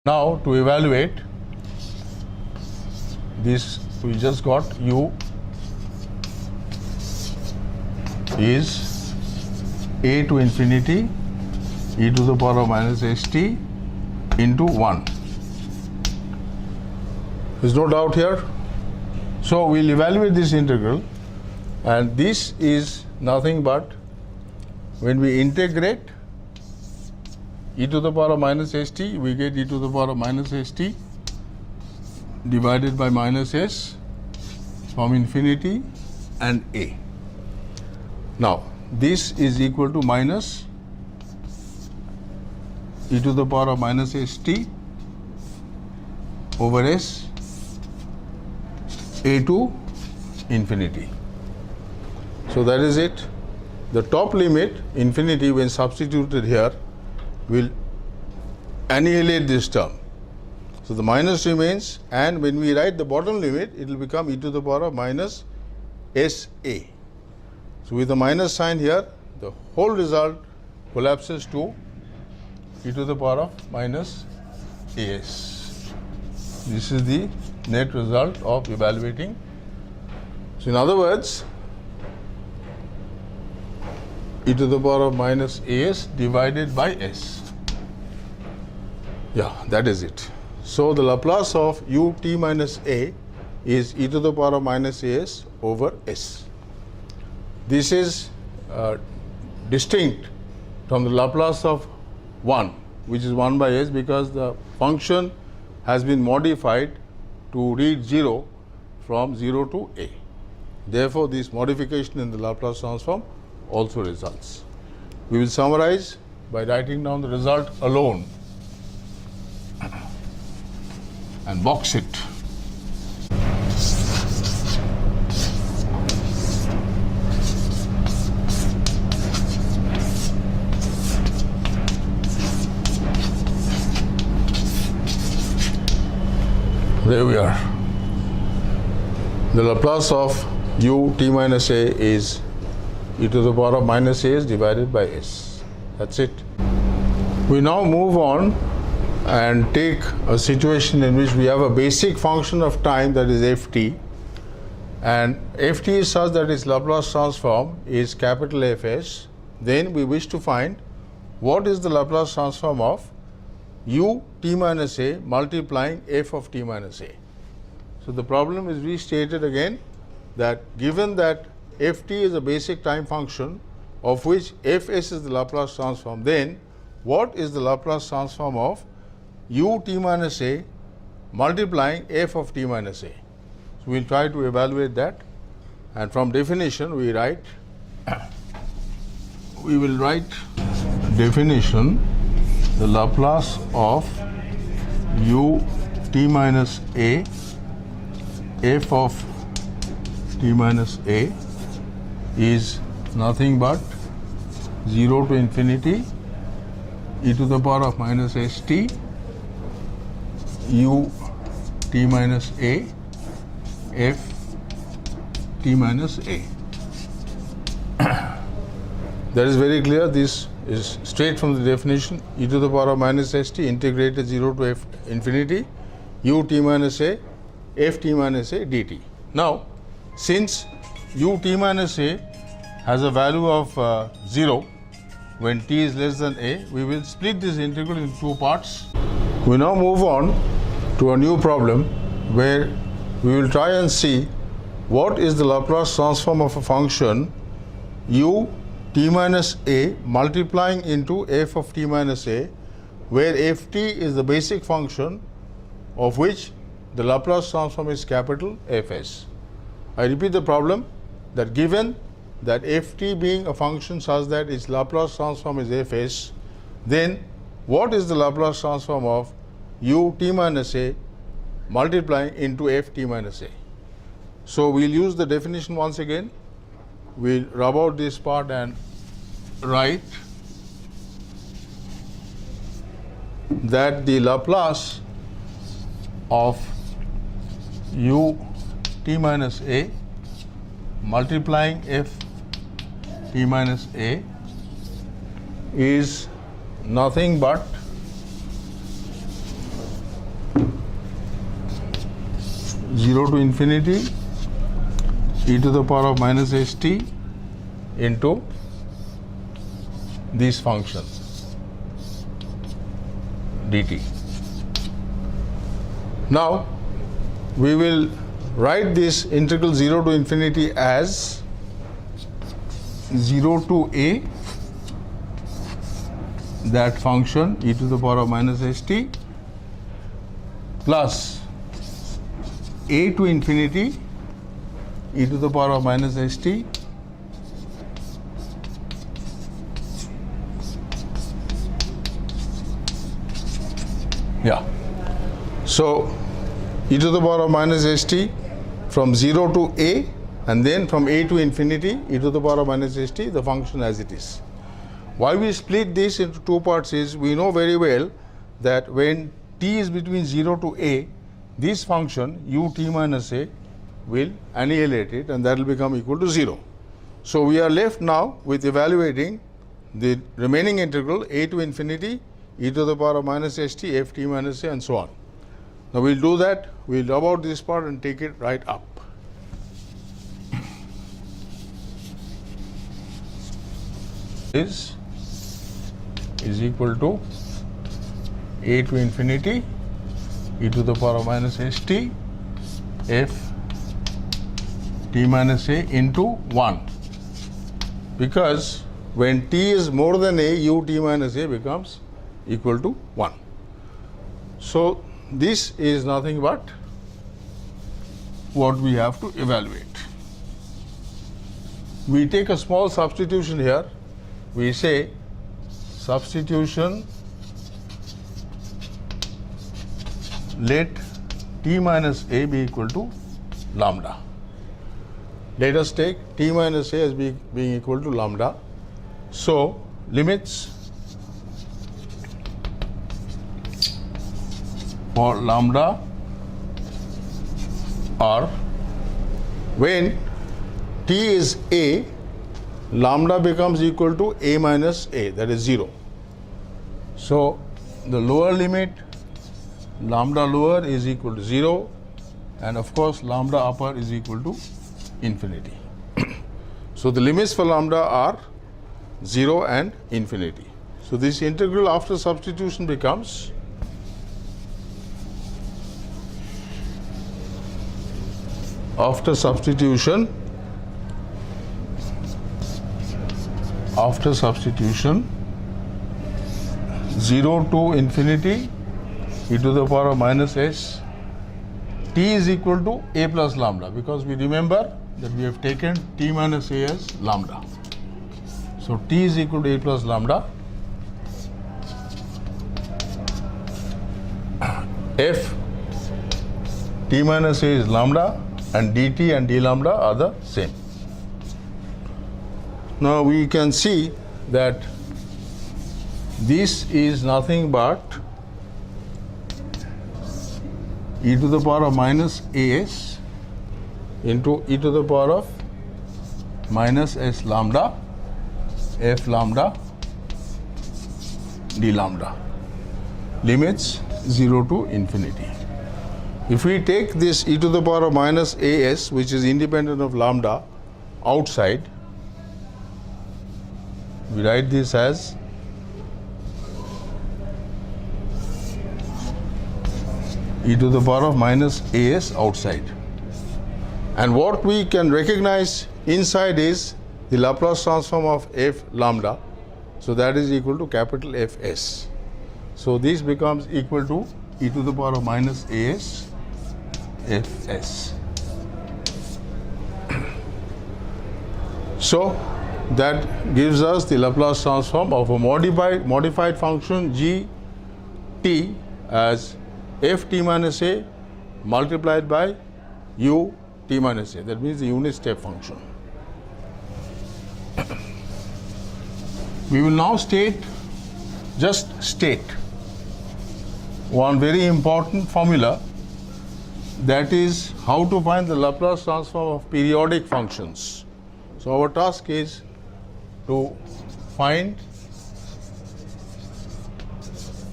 Now to evaluate this, we just got u is a to infinity e to the power of minus st into 1. There's no doubt here. So we'll evaluate this integral, and this is nothing but when we integrate e to the power of minus st, we get e to the power of minus st divided by minus s from infinity and a. Now this is equal to minus e to the power of minus st over s a to infinity. So that is it. The top limit, infinity, when substituted here, will annihilate this term. So the minus remains, and when we write the bottom limit, it will become e to the power of minus sa. So with the minus sign here, the whole result collapses to e to the power of minus as. This is the net result of evaluating. So in other words, e to the power of minus as divided by s. Yeah, that is it. So the Laplace of ut minus a is e to the power of minus as over s. This is distinct from the Laplace of 1, which is 1 by s, because the function has been modified to read 0 from 0 to a. Therefore, this modification in the Laplace transform also results. We will summarize by writing down the result alone and box it. There we are. The Laplace of ut minus a is e to the power of minus as divided by s. That's it. We now move on and take a situation in which we have a basic function of time, that is ft, and ft is such that its Laplace transform is capital Fs. Then we wish to find what is the Laplace transform of u t minus a multiplying f of t minus a. So the problem is restated again, that given that ft is a basic time function of which fs is the Laplace transform, then what is the Laplace transform of u t minus a multiplying f of t minus a? So we will try to evaluate that, and from definition we write, we will write definition, the Laplace of u t minus a f of t minus a is nothing but 0 to infinity e to the power of minus st u t minus a f t minus a. That is very clear. This is straight from the definition. E to the power of minus st integrated 0 to f infinity u t minus a f t minus a dt. Now, since u t minus a has a value of 0 when t is less than a, we will split this integral into two parts. We now move on to a new problem where we will try and see what is the Laplace transform of a function u t minus a multiplying into f of t minus a, where ft is the basic function of which the Laplace transform is capital Fs. I repeat the problem, that given that ft being a function such that its Laplace transform is Fs, then what is the Laplace transform of u t minus a multiplying into f t minus a? So we'll use the definition once again. We'll rub out this part and write that the Laplace of u t minus a multiplying f t minus a is nothing but 0 to infinity e to the power of minus st into this function dt. Now we will write this integral 0 to infinity as 0 to a, that function e to the power of minus st, plus a to infinity e to the power of minus st So e to the power of minus st from 0 to a, and then from a to infinity e to the power of minus st, the function as it is. Why we split this into two parts is, we know very well that when t is between 0 to a, this function ut minus a will annihilate it, and that will become equal to 0. So we are left now with evaluating the remaining integral a to infinity e to the power of minus st f t minus a and so on. Now we will do that, we will rub out this part and take it right up. Is equal to a to infinity e to the power of minus st f t minus a into 1, because when t is more than a, u t minus a becomes equal to 1. So this is nothing but what we have to evaluate. We take a small substitution here. We say substitution, let t minus a be equal to lambda. Let us take t minus a as being equal to lambda. So limits for lambda are, when t is a, lambda becomes equal to a minus a, that is 0. So the lower limit, lambda lower is equal to 0, and of course lambda upper is equal to infinity. So the limits for lambda are 0 and infinity. So this integral after substitution becomes after substitution 0 to infinity e to the power of minus s t is equal to a plus lambda, because we remember that we have taken t minus a as lambda. So t is equal to a plus lambda, f t minus a is lambda, and dt and d lambda are the same. Now we can see that this is nothing but e to the power of minus as into e to the power of minus s lambda f lambda d lambda, limits 0 to infinity. If we take this e to the power of minus as, which is independent of lambda, outside, we write this as e to the power of minus as outside. And what we can recognize inside is the Laplace transform of f lambda. So that is equal to capital Fs. So this becomes equal to e to the power of minus as Fs. So that gives us the Laplace transform of a modified function g t as f t minus a multiplied by u t minus a. That means the unit step function. We will now state one very important formula, that is how to find the Laplace transform of periodic functions. So our task is to find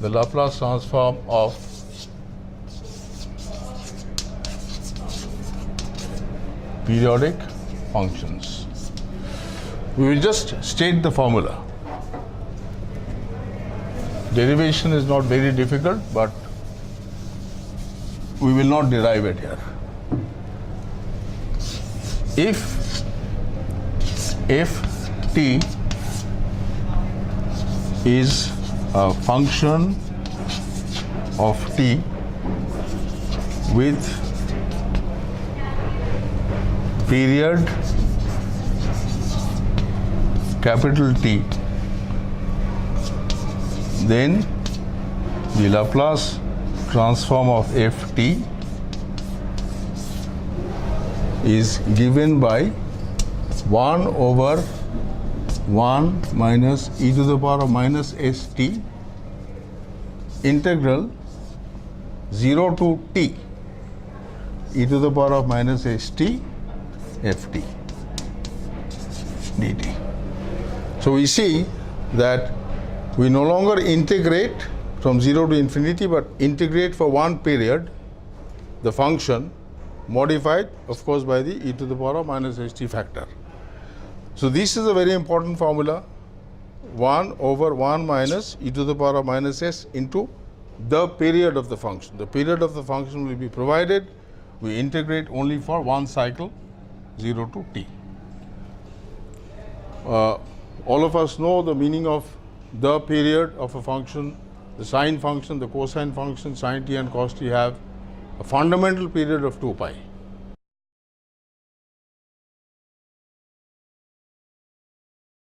the Laplace transform of periodic functions. We will just state the formula. Derivation is not very difficult, but we will not derive it here. If t is a function of t with period capital T, then the Laplace transform of ft is given by 1 over 1 minus e to the power of minus st integral 0 to t e to the power of minus st ft dt. So we see that we no longer integrate from 0 to infinity, but integrate for one period the function modified, of course, by the e to the power of minus st factor. So this is a very important formula, 1 over 1 minus e to the power of minus s into the period of the function. The period of the function will be provided. We integrate only for one cycle, 0 to t. All of us know the meaning of the period of a function. The sine function, the cosine function, sine t and cos t have a fundamental period of 2 pi.